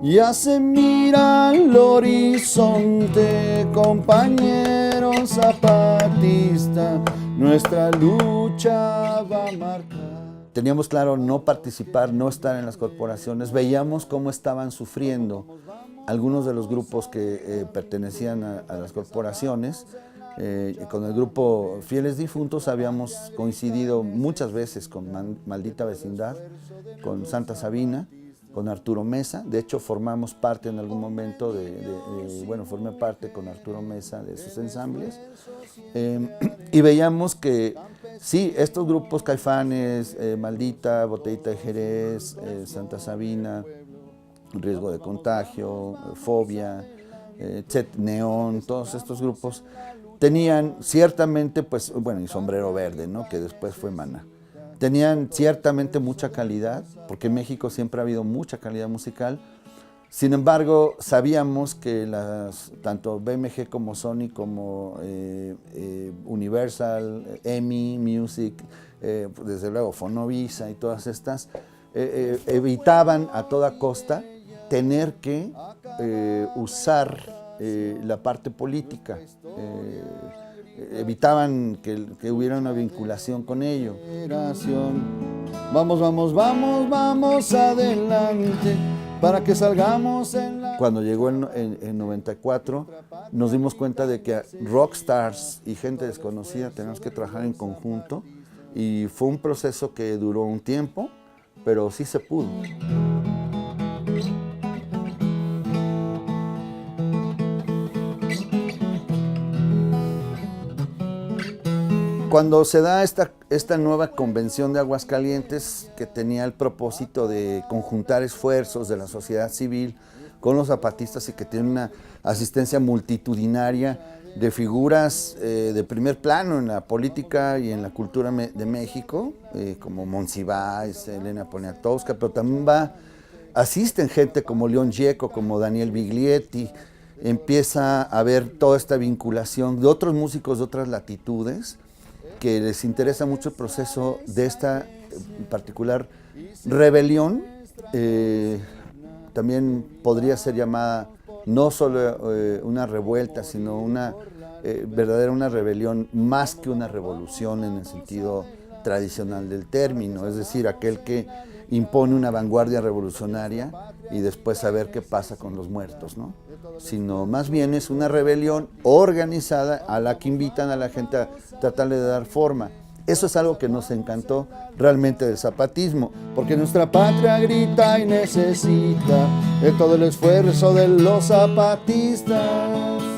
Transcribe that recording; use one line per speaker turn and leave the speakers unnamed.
Ya se mira el horizonte, compañeros zapatistas, nuestra lucha va a marcar. Teníamos claro no participar, no estar en las corporaciones. Veíamos cómo estaban sufriendo algunos de los grupos que pertenecían a las corporaciones. Con el grupo Fieles Difuntos habíamos coincidido muchas veces con Maldita Vecindad, con Santa Sabina, con Arturo Mesa. De hecho, formamos parte en algún momento formé parte con Arturo Mesa de sus ensambles. Y veíamos que sí, estos grupos Caifanes, Maldita, Botellita de Jerez, Santa Sabina, Riesgo de Contagio, Fobia, Neón, todos estos grupos tenían ciertamente, pues, bueno, y Sombrero Verde, ¿no?, que después fue Maná. Tenían ciertamente mucha calidad, porque en México siempre ha habido mucha calidad musical. Sin embargo, sabíamos que tanto BMG como Sony, como Universal, EMI Music, desde luego Fonovisa y todas estas, evitaban a toda costa tener que usar la parte política. Evitaban que hubiera una vinculación con ello. Vamos, vamos, vamos, vamos adelante para que salgamos en la... Cuando llegó en 94, nos dimos cuenta de que rockstars y gente desconocida tenemos que trabajar en conjunto, y fue un proceso que duró un tiempo, pero sí se pudo. Cuando se da esta nueva convención de Aguascalientes, que tenía el propósito de conjuntar esfuerzos de la sociedad civil con los zapatistas y que tiene una asistencia multitudinaria de figuras de primer plano en la política y en la cultura de México, como Monsiváis, Elena Poniatowska, pero también asisten gente como León Gieco, como Daniel Biglietti. Empieza a haber toda esta vinculación de otros músicos de otras latitudes, que les interesa mucho el proceso de esta en particular rebelión. También podría ser llamada no solo una revuelta, sino una rebelión más que una revolución en el sentido tradicional del término, es decir, aquel que impone una vanguardia revolucionaria y después a ver qué pasa con los muertos, ¿no? Sino más bien es una rebelión organizada a la que invitan a la gente a tratarle de dar forma. Eso es algo que nos encantó realmente del zapatismo, porque nuestra patria grita y necesita de todo el esfuerzo de los zapatistas.